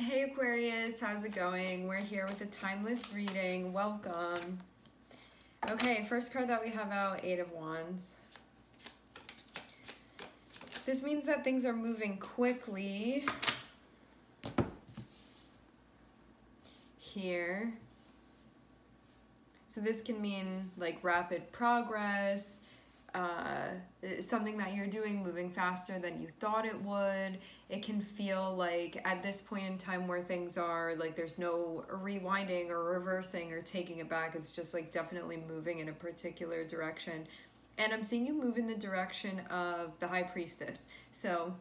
Hey Aquarius, how's it going? We're here with a timeless reading. Welcome. Okay, first card that we have out, Eight of Wands. This means that things are moving quickly here. So this can mean like rapid progress, something that you're doing moving faster than you thought it would. It can feel like at this point in time where things are, like there's no rewinding or reversing or taking it back. It's just like definitely moving in a particular direction. And I'm seeing you move in the direction of the High Priestess. So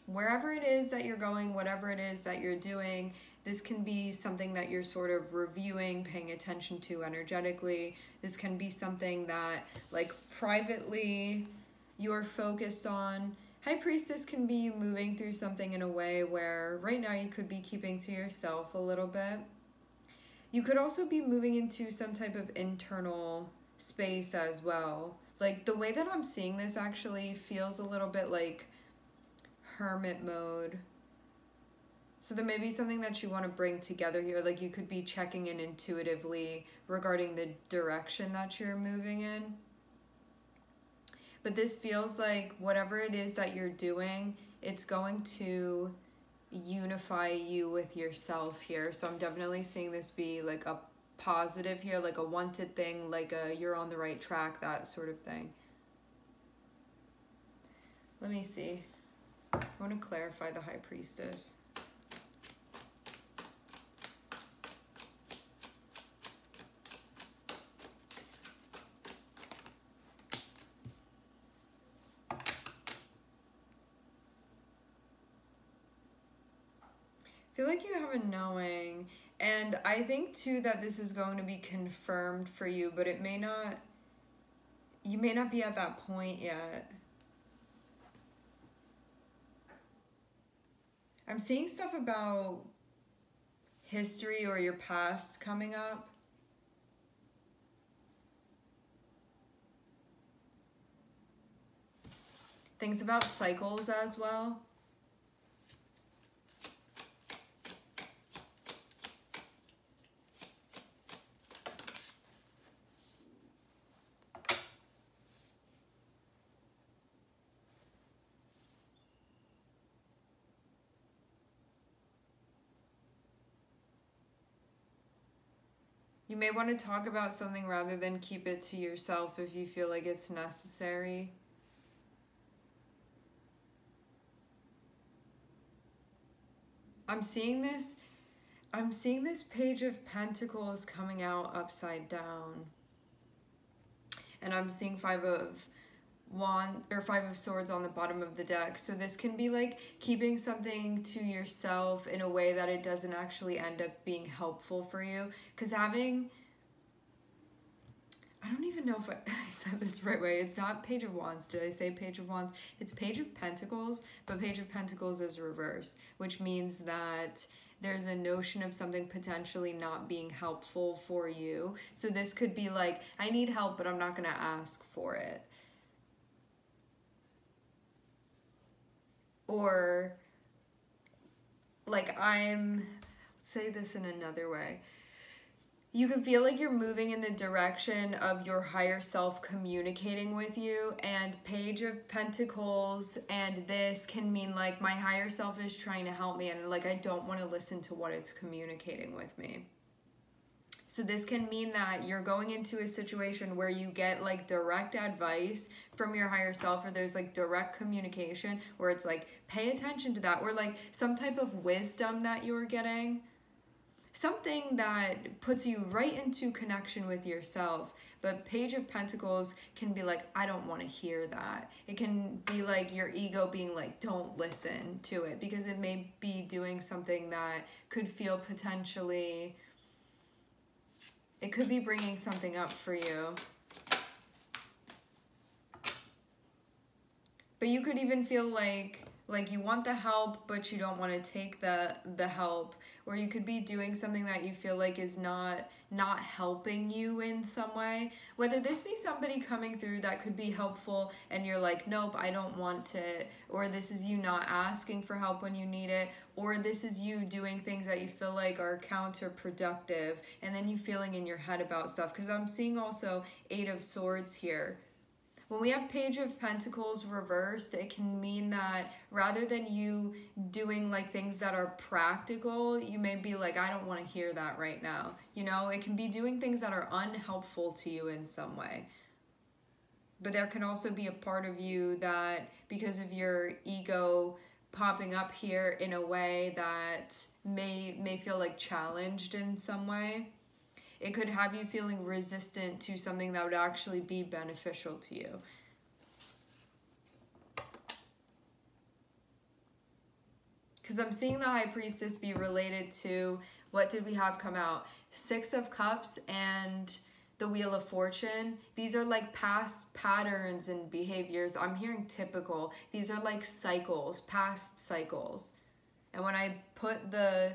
wherever it is that you're going, whatever it is that you're doing, this can be something that you're sort of reviewing, paying attention to energetically. This can be something that, like, privately you're focused on. High Priestess can be you moving through something in a way where right now you could be keeping to yourself a little bit. You could also be moving into some type of internal space as well. Like, the way that I'm seeing this actually feels a little bit like hermit mode. So there may be something that you want to bring together here. Like you could be checking in intuitively regarding the direction that you're moving in. But this feels like whatever it is that you're doing, it's going to unify you with yourself here. So I'm definitely seeing this be like a positive here, like a wanted thing, like a you're on the right track, that sort of thing. Let me see. I want to clarify the High Priestess. I feel like you have a knowing, and I think too that this is going to be confirmed for you, but it may not, you may not be at that point yet. I'm seeing stuff about history or your past coming up. Things about cycles as well. You may want to talk about something rather than keep it to yourself if you feel like it's necessary. I'm seeing this Page of Pentacles coming out upside down. And I'm seeing Five of Swords on the bottom of the deck. So this can be like keeping something to yourself in a way that it doesn't actually end up being helpful for you. Because I don't even know if I said this the right way. It's not Page of Wands. Did I say Page of Wands? It's Page of Pentacles, but Page of Pentacles is reverse, which means that there's a notion of something potentially not being helpful for you. So this could be like, I need help, but I'm not going to ask for it. Or like let's say this in another way. You can feel like you're moving in the direction of your higher self communicating with you, and Page of Pentacles and this can mean like my higher self is trying to help me and like I don't want to listen to what it's communicating with me. So this can mean that you're going into a situation where you get like direct advice from your higher self, or there's like direct communication where it's like pay attention to that, or like some type of wisdom that you're getting. Something that puts you right into connection with yourself. But Page of Pentacles can be like, I don't want to hear that. It can be like your ego being like, don't listen to it, because it may be doing something that could feel potentially, it could be bringing something up for you. But you could even feel like like you want the help, but you don't want to take the help. Or you could be doing something that you feel like is not helping you in some way. Whether this be somebody coming through that could be helpful and you're like, nope, I don't want it. Or this is you not asking for help when you need it. Or this is you doing things that you feel like are counterproductive, and then you feeling in your head about stuff. Because I'm seeing also 8 of Swords here. When we have Page of Pentacles reversed, it can mean that rather than you doing like things that are practical, you may be like, I don't want to hear that right now. You know, it can be doing things that are unhelpful to you in some way. But there can also be a part of you that, because of your ego popping up here in a way that may feel like challenged in some way, it could have you feeling resistant to something that would actually be beneficial to you. Because I'm seeing the High Priestess be related to, what did we have come out? 6 of Cups and the Wheel of Fortune. These are like past patterns and behaviors. I'm hearing typical. These are like cycles, past cycles. And when I put the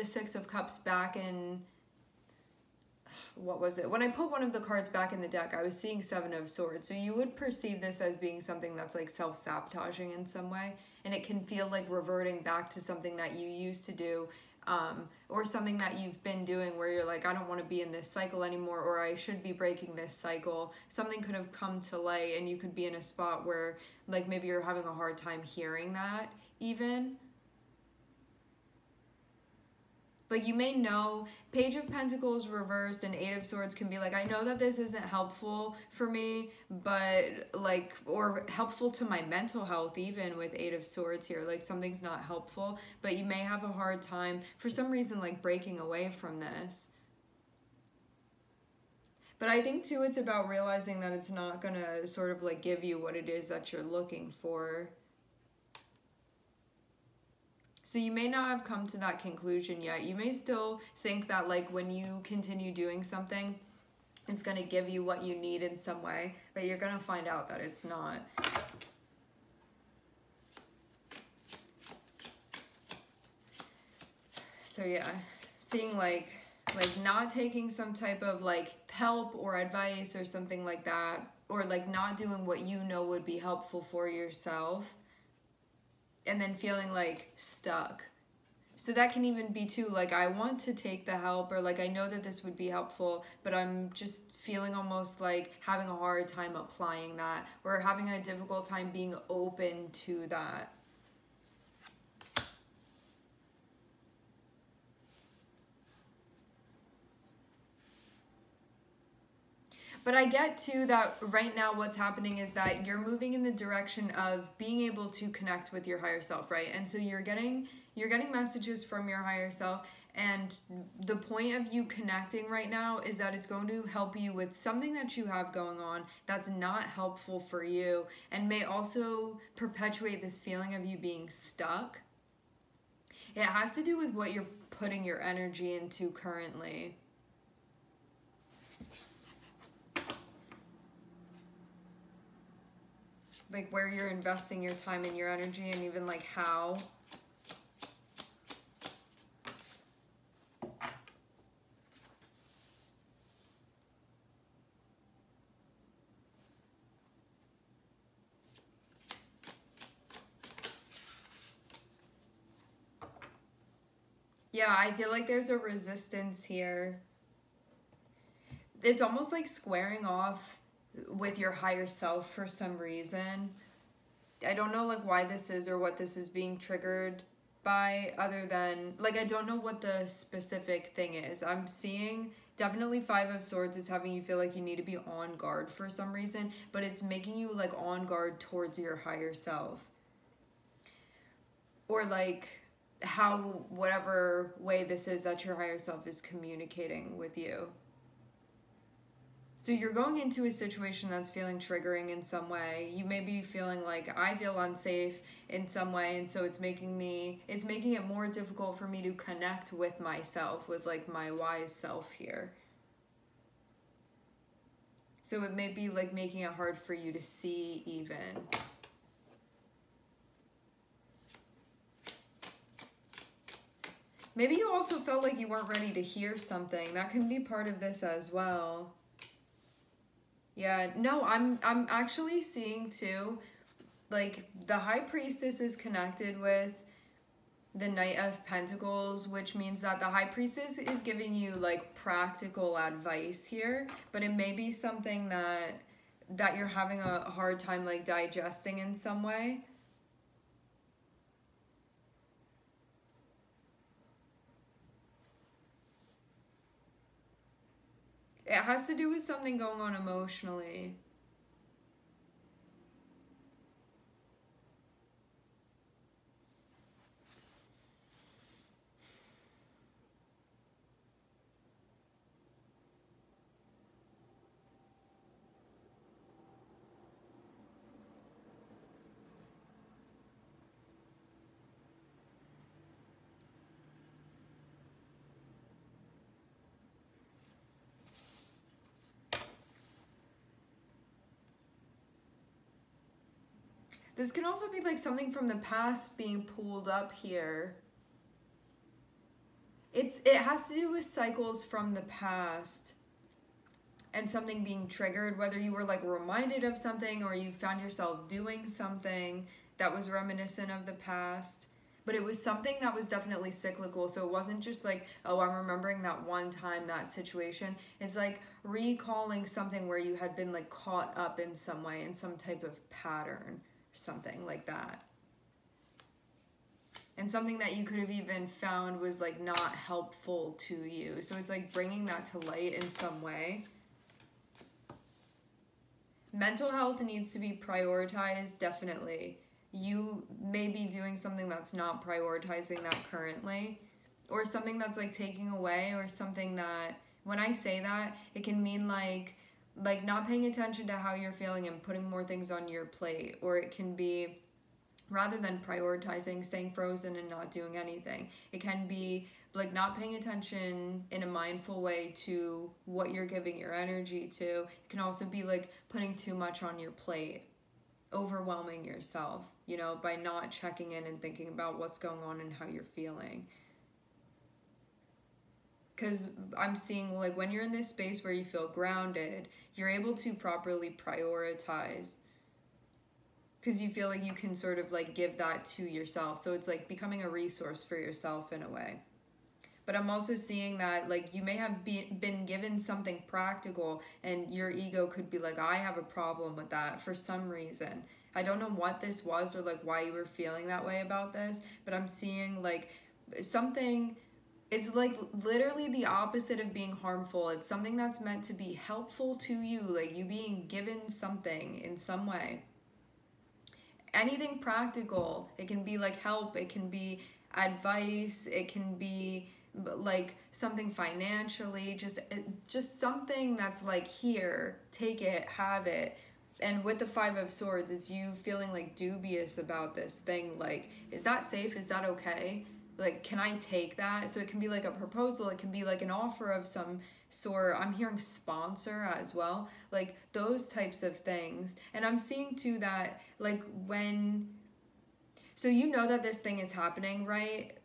6 of Cups back in, what was it? When I put one of the cards back in the deck, I was seeing 7 of Swords. So you would perceive this as being something that's like self-sabotaging in some way. And it can feel like reverting back to something that you used to do, or something that you've been doing where you're like, I don't want to be in this cycle anymore, or I should be breaking this cycle. Something could have come to light and you could be in a spot where like maybe you're having a hard time hearing that even. Like you may know, Page of Pentacles reversed and 8 of Swords can be like, I know that this isn't helpful for me, but like, or helpful to my mental health even with 8 of Swords here, like something's not helpful, but you may have a hard time for some reason like breaking away from this. But I think too it's about realizing that it's not gonna sort of like give you what it is that you're looking for. So you may not have come to that conclusion yet. You may still think that like when you continue doing something, it's going to give you what you need in some way, but you're going to find out that it's not. So yeah, seeing like not taking some type of like help or advice or something like that, or like not doing what you know would be helpful for yourself, and then feeling like stuck. So that can even be too, like I want to take the help, or like I know that this would be helpful, but I'm just feeling almost like having a hard time applying that, or having a difficult time being open to that. But I get too that right now what's happening is that you're moving in the direction of being able to connect with your higher self, right? And so you're getting messages from your higher self, and the point of you connecting right now is that it's going to help you with something that you have going on that's not helpful for you, and may also perpetuate this feeling of you being stuck. It has to do with what you're putting your energy into currently. Like where you're investing your time and your energy, and even like how. Yeah, I feel like there's a resistance here. It's almost like squaring off with your higher self for some reason. I don't know like why this is or what this is being triggered by, other than like I don't know what the specific thing is. I'm seeing definitely 5 of Swords is having you feel like you need to be on guard for some reason, but it's making you like on guard towards your higher self, or like how, whatever way this is that your higher self is communicating with you. So you're going into a situation that's feeling triggering in some way. You may be feeling like, I feel unsafe in some way, and so it's making it more difficult for me to connect with myself, with like my wise self here. So it may be like making it hard for you to see even. Maybe you also felt like you weren't ready to hear something. That can be part of this as well. Yeah, no, I'm actually seeing too, like the High Priestess is connected with the Knight of Pentacles, which means that the High Priestess is giving you like practical advice here, but it may be something that you're having a hard time like digesting in some way. It has to do with something going on emotionally. This can also be like something from the past being pulled up here. It has to do with cycles from the past and something being triggered, whether you were like reminded of something or you found yourself doing something that was reminiscent of the past. But it was something that was definitely cyclical. So it wasn't just like, oh, I'm remembering that one time, that situation. It's like recalling something where you had been like caught up in some way, in some type of pattern, something like that. And something that you could have even found was like not helpful to you. So it's like bringing that to light in some way. Mental health needs to be prioritized, definitely. You may be doing something that's not prioritizing that currently, or something that's like taking away, or something that, when I say that, it can mean like not paying attention to how you're feeling and putting more things on your plate, or it can be, rather than prioritizing, staying frozen and not doing anything. It can be like not paying attention in a mindful way to what you're giving your energy to. It can also be like putting too much on your plate, overwhelming yourself, you know, by not checking in and thinking about what's going on and how you're feeling. Because I'm seeing like when you're in this space where you feel grounded, you're able to properly prioritize, because you feel like you can sort of like give that to yourself. So it's like becoming a resource for yourself in a way. But I'm also seeing that like you may have been given something practical and your ego could be like, I have a problem with that for some reason. I don't know what this was or like why you were feeling that way about this, but I'm seeing like something, it's like literally the opposite of being harmful. It's something that's meant to be helpful to you, like you being given something in some way. Anything practical. It can be like help, it can be advice, it can be like something financially, just something that's like, here, take it, have it. And with the Five of Swords, it's you feeling like dubious about this thing, like, is that safe, is that okay, like, can I take that? So it can be like a proposal, it can be like an offer of some sort. I'm hearing sponsor as well, like those types of things. And I'm seeing too that like when, so you know that this thing is happening, right?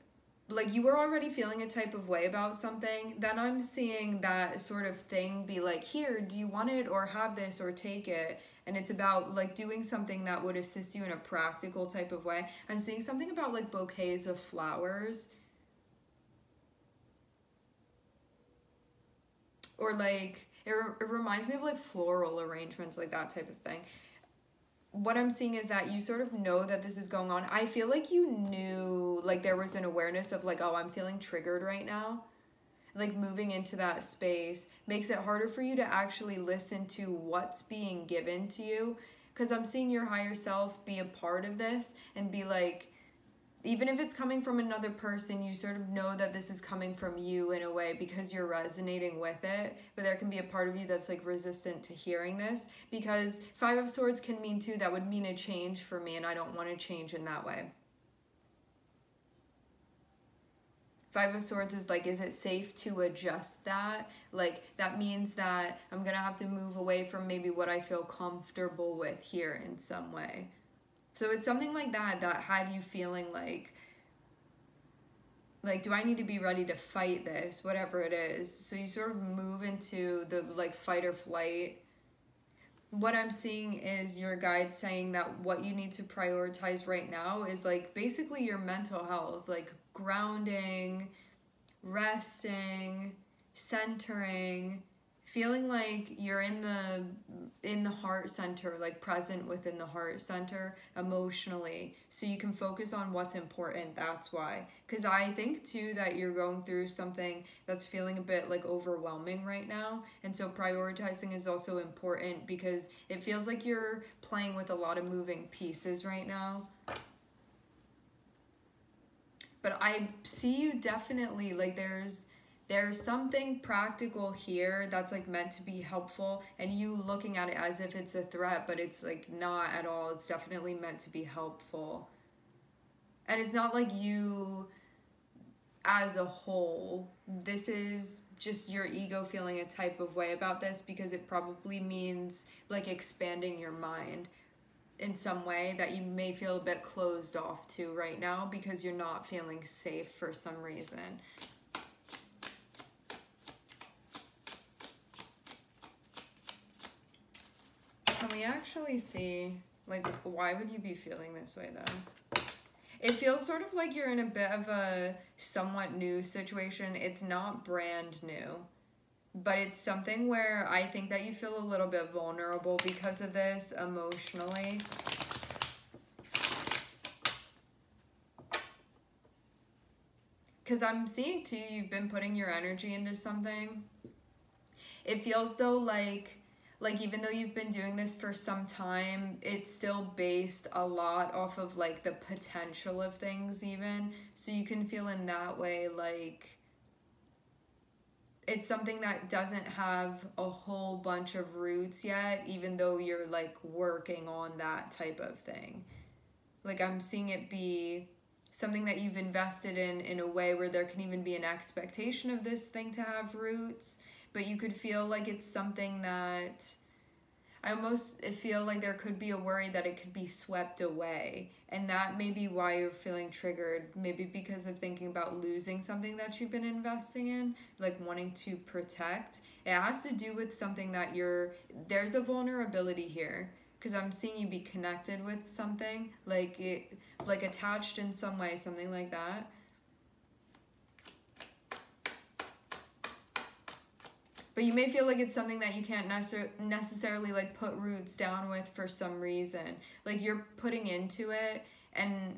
Like you were already feeling a type of way about something, then I'm seeing that sort of thing be like, here, do you want it, or have this, or take it. And it's about like doing something that would assist you in a practical type of way. I'm seeing something about like bouquets of flowers, or like it reminds me of like floral arrangements, like that type of thing. What I'm seeing is that you sort of know that this is going on. I feel like you knew, like there was an awareness of like, oh, I'm feeling triggered right now. Like moving into that space makes it harder for you to actually listen to what's being given to you. Because I'm seeing your higher self be a part of this and be like, even if it's coming from another person, you sort of know that this is coming from you in a way because you're resonating with it. But there can be a part of you that's like resistant to hearing this, because Five of Swords can mean too, that would mean a change for me, and I don't want to change in that way. Five of Swords is like, is it safe to adjust that? Like, that means that I'm going to have to move away from maybe what I feel comfortable with here in some way. So it's something like that that had you feeling like like, do I need to be ready to fight this, whatever it is? So you sort of move into the like fight or flight. What I'm seeing is your guide saying that what you need to prioritize right now is like basically your mental health, like grounding, resting, centering, feeling like you're in the heart center, like present within the heart center emotionally, so you can focus on what's important. That's why, because I think too that you're going through something that's feeling a bit like overwhelming right now, and so prioritizing is also important because it feels like you're playing with a lot of moving pieces right now. But I see you definitely, like, there's something practical here that's like meant to be helpful, and you looking at it as if it's a threat, but it's like not at all. It's definitely meant to be helpful. And it's not like you as a whole. This is just your ego feeling a type of way about this because it probably means like expanding your mind in some way that you may feel a bit closed off to right now because you're not feeling safe for some reason. Can we actually see, like, why would you be feeling this way then? It feels sort of like you're in a bit of a somewhat new situation. It's not brand new, but it's something where I think that you feel a little bit vulnerable because of this emotionally. Because I'm seeing too, you've been putting your energy into something. It feels though like even though you've been doing this for some time, it's still based a lot off of like the potential of things even. So you can feel in that way like it's something that doesn't have a whole bunch of roots yet, even though you're like working on that type of thing. Like I'm seeing it be something that you've invested in a way where there can even be an expectation of this thing to have roots, but you could feel like it's something that I almost feel like there could be a worry that it could be swept away, and that may be why you're feeling triggered, maybe because of thinking about losing something that you've been investing in, like wanting to protect. It has to do with something that there's a vulnerability here, because I'm seeing you be connected with something, like attached in some way, something like that. But you may feel like it's something that you can't necessarily like put roots down with for some reason. Like you're putting into it, and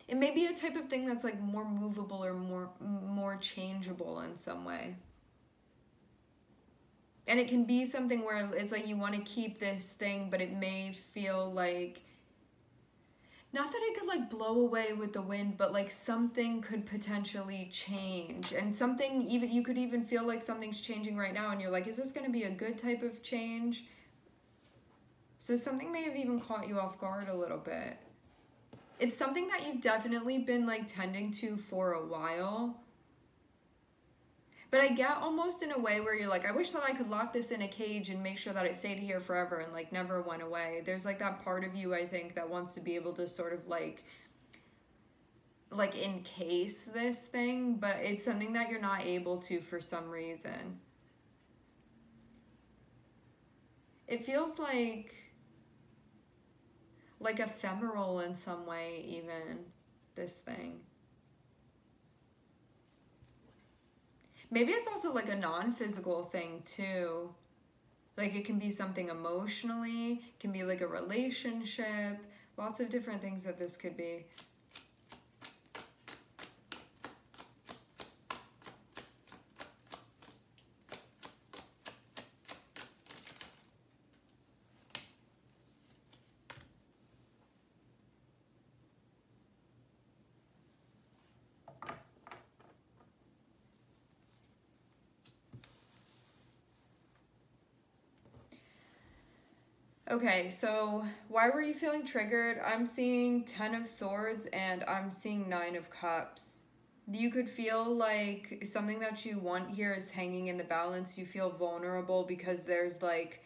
it may be a type of thing that's like more movable or more changeable in some way. And it can be something where it's like you want to keep this thing, but it may feel like, not that it could like blow away with the wind, but like something could potentially change, and something even, you could even feel like something's changing right now and you're like, is this going to be a good type of change? So something may have even caught you off guard a little bit. It's something that you've definitely been like tending to for a while. But I get almost in a way where you're like, I wish that I could lock this in a cage and make sure that it stayed here forever and like never went away. There's like that part of you, I think, that wants to be able to sort of like encase this thing, but it's something that you're not able to for some reason. It feels like ephemeral in some way even, this thing. Maybe it's also like a non-physical thing too. Like it can be something emotionally, it can be like a relationship, lots of different things that this could be. Okay, so why were you feeling triggered? I'm seeing 10 of Swords and I'm seeing 9 of Cups. You could feel like something that you want here is hanging in the balance. You feel vulnerable because there's like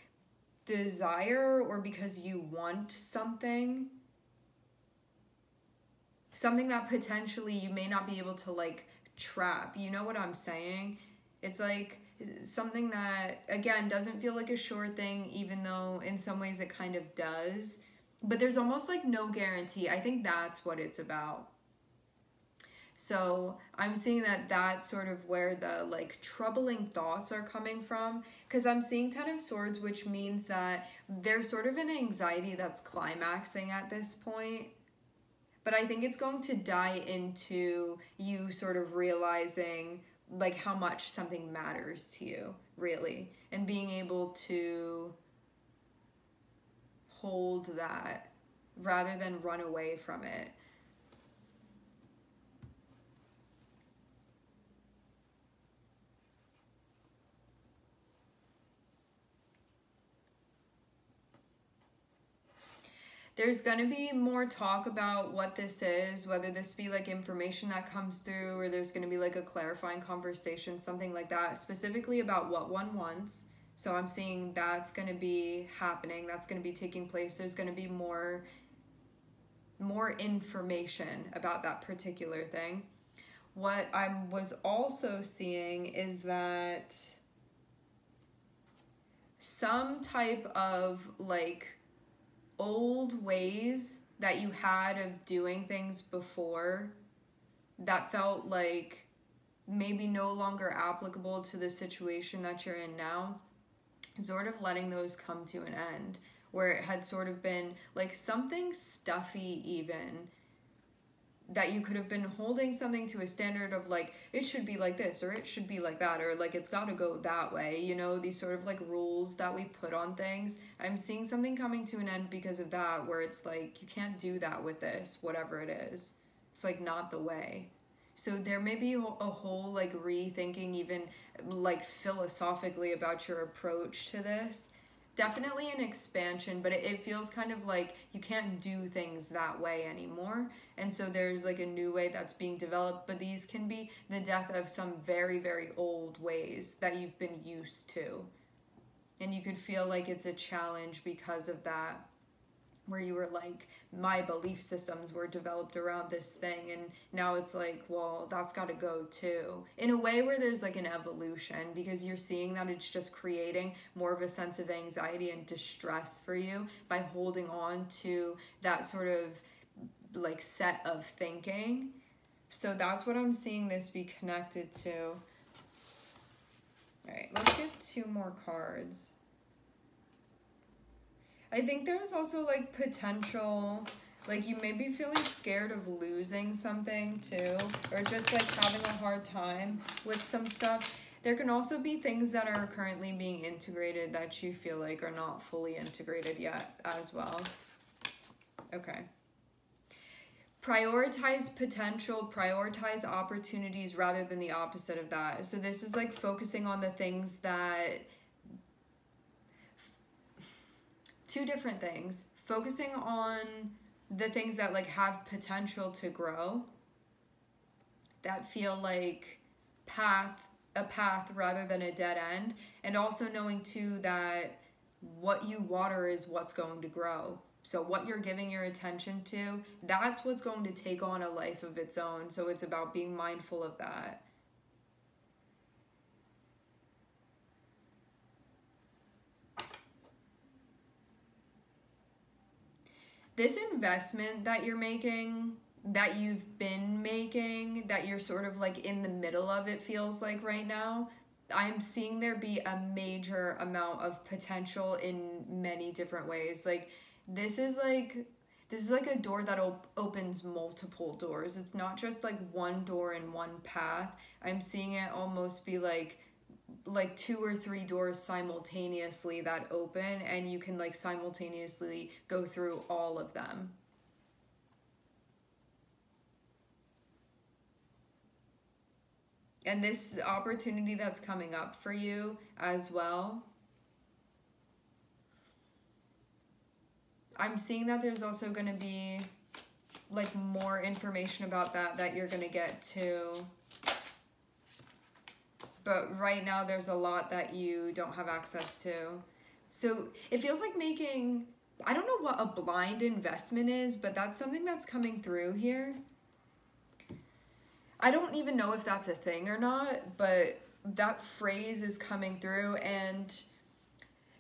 desire or because you want something that potentially you may not be able to like trap. You know what I'm saying? It's like something that, again, doesn't feel like a sure thing, even though in some ways it kind of does. But there's almost like no guarantee. I think that's what it's about. So I'm seeing that that's sort of where the like troubling thoughts are coming from, because I'm seeing Ten of Swords, which means that there's sort of an anxiety that's climaxing at this point. But I think it's going to die into you sort of realizing like how much something matters to you, really, and being able to hold that rather than run away from it. There's going to be more talk about what this is, whether this be like information that comes through, or there's going to be like a clarifying conversation, something like that, specifically about what one wants. So I'm seeing that's going to be happening. That's going to be taking place. There's going to be more information about that particular thing. What I was also seeing is that some type of like old ways that you had of doing things before that felt like maybe no longer applicable to the situation that you're in now, sort of letting those come to an end, where it had sort of been like something stuffy even, that you could have been holding something to a standard of like, it should be like this, or it should be like that, or like it's got to go that way, you know, these sort of like rules that we put on things. I'm seeing something coming to an end because of that, where it's like, you can't do that with this, whatever it is. It's like not the way. So there may be a whole like rethinking, even like philosophically, about your approach to this. Definitely an expansion, but it feels kind of like you can't do things that way anymore. And so there's like a new way that's being developed, but these can be the death of some very, very old ways that you've been used to. And you could feel like it's a challenge because of that, where you were like, my belief systems were developed around this thing, and now it's like, well, that's got to go too. In a way where there's like an evolution, because you're seeing that it's just creating more of a sense of anxiety and distress for you by holding on to that sort of like set of thinking. So that's what I'm seeing this be connected to. All right, let's get 2 more cards. I think there's also like potential, like you may be feeling scared of losing something too, or just like having a hard time with some stuff. There can also be things that are currently being integrated that you feel like are not fully integrated yet as well. Okay. Prioritize potential, prioritize opportunities rather than the opposite of that. So this is like focusing on the things that, 2 different things. Focusing on the things that like have potential to grow, that feel like a path rather than a dead end, and also knowing too that what you water is what's going to grow. So what you're giving your attention to, that's what's going to take on a life of its own. So it's about being mindful of that. This investment that you're making, that you've been making, that you're sort of like in the middle of, it feels like right now, I'm seeing there be a major amount of potential in many different ways. Like this is like a door that opens multiple doors. It's not just like one door in one path. I'm seeing it almost be like 2 or 3 doors simultaneously that open, and you can like simultaneously go through all of them. And this opportunity that's coming up for you as well, I'm seeing that there's also going to be like more information about that you're going to get to. But right now there's a lot that you don't have access to. So it feels like making, I don't know what a blind investment is, but that's something that's coming through here. I don't even know if that's a thing or not, but that phrase is coming through, and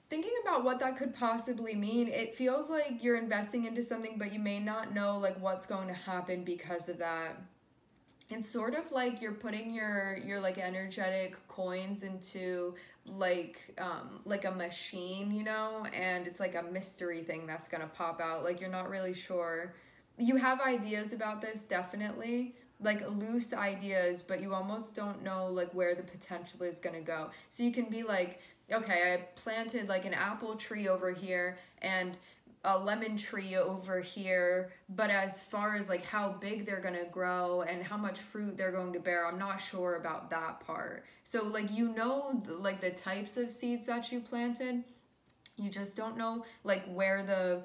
thinking about what that could possibly mean, it feels like you're investing into something, but you may not know like what's going to happen because of that. It's sort of like you're putting your like energetic coins into like a machine, you know, and it's like a mystery thing that's gonna pop out. Like you're not really sure. You have ideas about this, definitely, like loose ideas, but you almost don't know like where the potential is gonna go. So you can be like, okay, I planted like an apple tree over here and a lemon tree over here, but as far as like how big they're gonna grow and how much fruit they're going to bear, I'm not sure about that part. So like, you know, like the types of seeds that you planted, you just don't know like where the,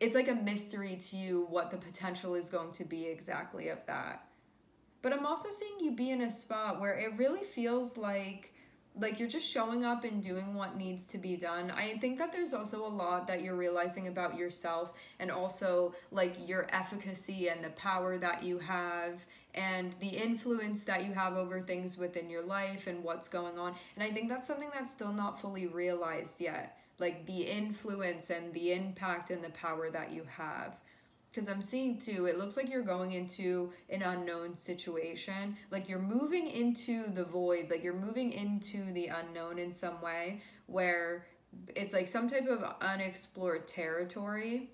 it's like a mystery to you what the potential is going to be exactly of that. But I'm also seeing you be in a spot where it really feels like you're just showing up and doing what needs to be done. I think that there's also a lot that you're realizing about yourself, and also like your efficacy and the power that you have and the influence that you have over things within your life and what's going on. And I think that's something that's still not fully realized yet, like the influence and the impact and the power that you have. Because I'm seeing too, it looks like you're going into an unknown situation. Like you're moving into the void, like you're moving into the unknown in some way, where it's like some type of unexplored territory.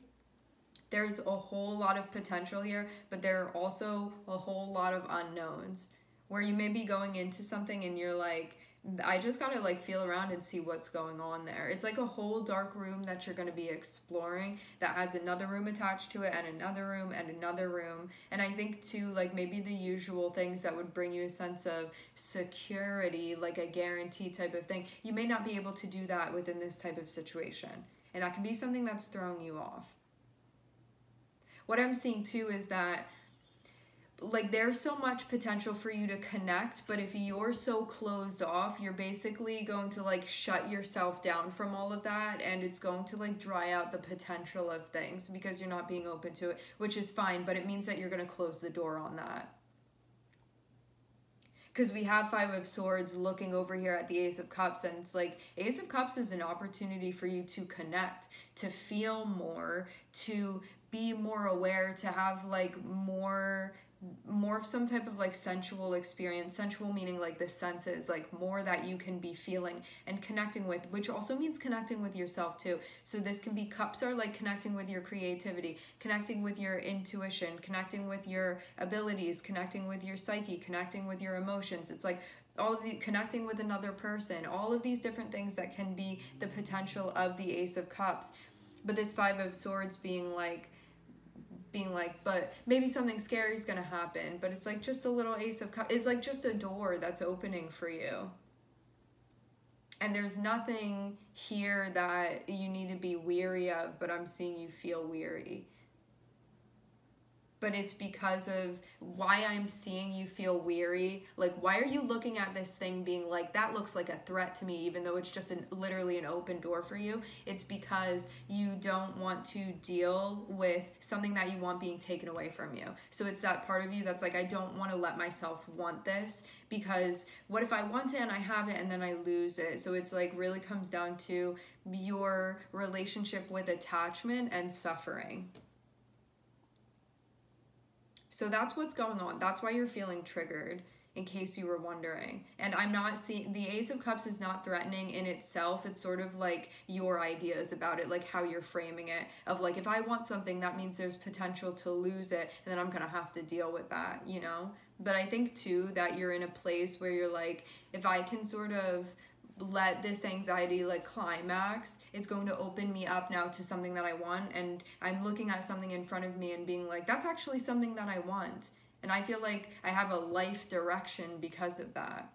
There's a whole lot of potential here, but there are also a whole lot of unknowns, where you may be going into something and you're like, I just gotta like feel around and see what's going on there. It's like a whole dark room that you're gonna be exploring that has another room attached to it, and another room and another room. And I think too, like maybe the usual things that would bring you a sense of security, like a guarantee type of thing, you may not be able to do that within this type of situation. And that can be something that's throwing you off. What I'm seeing too is that like there's so much potential for you to connect, but if you're so closed off, you're basically going to like shut yourself down from all of that, and it's going to like dry out the potential of things because you're not being open to it, which is fine, but it means that you're going to close the door on that. Because we have Five of Swords looking over here at the Ace of Cups, and it's like Ace of Cups is an opportunity for you to connect, to feel more, to be more aware, to have like more of some type of like sensual experience, sensual meaning like the senses, like more that you can be feeling and connecting with, which also means connecting with yourself too. So this can be, cups are like connecting with your creativity, connecting with your intuition, connecting with your abilities, connecting with your psyche, connecting with your emotions. It's like all of the connecting with another person, all of these different things that can be the potential of the Ace of Cups. But this Five of Swords being like, but maybe something scary is gonna happen, but it's like just a little Ace of Cups. It's like just a door that's opening for you. And there's nothing here that you need to be weary of, but I'm seeing you feel weary. But it's because of why I'm seeing you feel weary. Like, why are you looking at this thing being like, that looks like a threat to me, even though it's just literally an open door for you? It's because you don't want to deal with something that you want being taken away from you. So it's that part of you that's like, I don't want to let myself want this, because what if I want it and I have it and then I lose it? So it's like really comes down to your relationship with attachment and suffering. So that's what's going on. That's why you're feeling triggered, in case you were wondering. And I'm not seeing, the Ace of Cups is not threatening in itself. It's sort of like your ideas about it, like how you're framing it, of like, if I want something, that means there's potential to lose it, and then I'm gonna have to deal with that, you know? But I think too that you're in a place where you're like, if I can sort of let this anxiety like climax, it's going to open me up now to something that I want, and I'm looking at something in front of me and being like, that's actually something that I want. And I feel like I have a life direction because of that,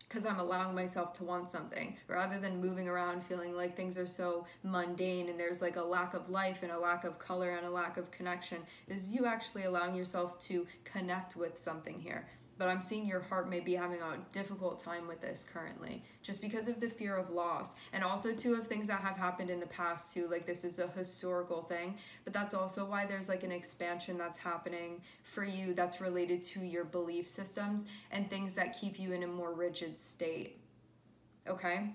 because I'm allowing myself to want something rather than moving around feeling like things are so mundane and there's like a lack of life and a lack of color and a lack of connection. This is you actually allowing yourself to connect with something here. but I'm seeing your heart may be having a difficult time with this currently, just because of the fear of loss, and also too of things that have happened in the past too. Like, this is a historical thing, but that's also why there's like an expansion that's happening for you that's related to your belief systems and things that keep you in a more rigid state. Okay?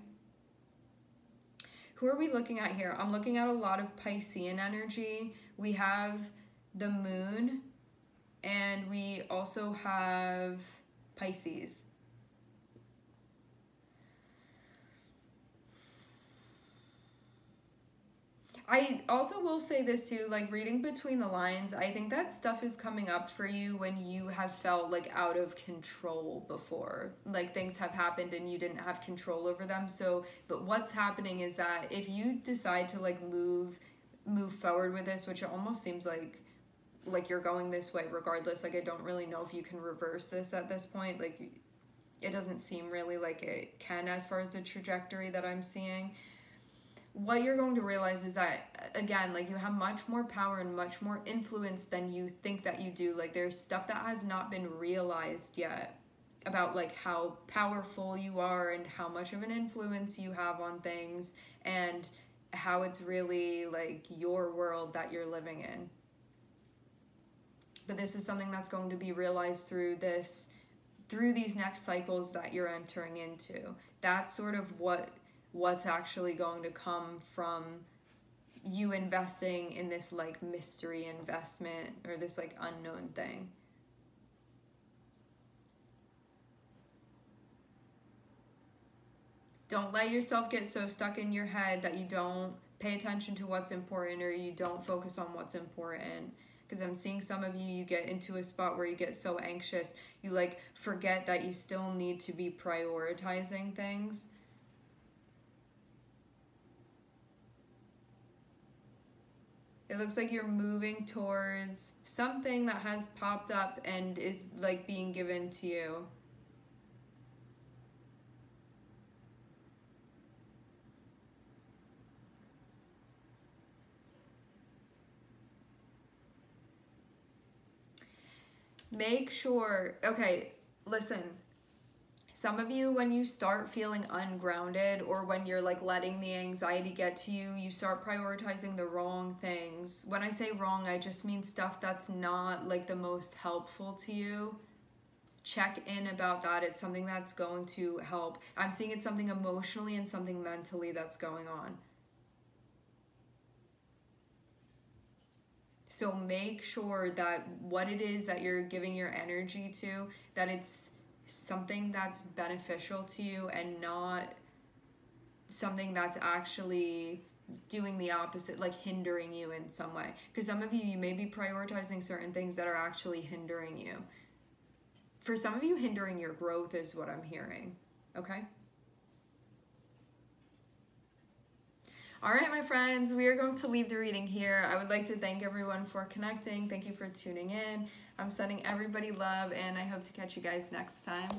Who are we looking at here? I'm looking at a lot of Piscean energy. We have the moon, and we also have Pisces. I also will say this too, like, reading between the lines, I think that stuff is coming up for you when you have felt like out of control before. Like, things have happened and you didn't have control over them. So, but what's happening is that if you decide to like move forward with this, which it almost seems like you're going this way regardless, like I don't really know if you can reverse this at this point. Like, it doesn't seem really like it can as far as the trajectory that I'm seeing. What you're going to realize is that, again, like, you have much more power and much more influence than you think that you do. Like, there's stuff that has not been realized yet about like how powerful you are and how much of an influence you have on things, and how it's really like your world that you're living in. But this is something that's going to be realized through these next cycles that you're entering into. That's sort of what's actually going to come from you investing in this like mystery investment, or this like unknown thing. Don't let yourself get so stuck in your head that you don't pay attention to what's important, or you don't focus on what's important. Because I'm seeing some of you, you get into a spot where you get so anxious, you like forget that you still need to be prioritizing things. It looks like you're moving towards something that has popped up and is like being given to you. Make sure, okay, listen. Some of you, when you start feeling ungrounded, or when you're like letting the anxiety get to you, you start prioritizing the wrong things. When I say wrong, I just mean stuff that's not like the most helpful to you. Check in about that. It's something that's going to help. I'm seeing it's something emotionally and something mentally that's going on. So make sure that what it is that you're giving your energy to, that it's something that's beneficial to you and not something that's actually doing the opposite, like hindering you in some way. Because some of you, you may be prioritizing certain things that are actually hindering you. For some of you, hindering your growth is what I'm hearing. Okay? All right, my friends, we are going to leave the reading here. I would like to thank everyone for connecting. Thank you for tuning in. I'm sending everybody love, and I hope to catch you guys next time.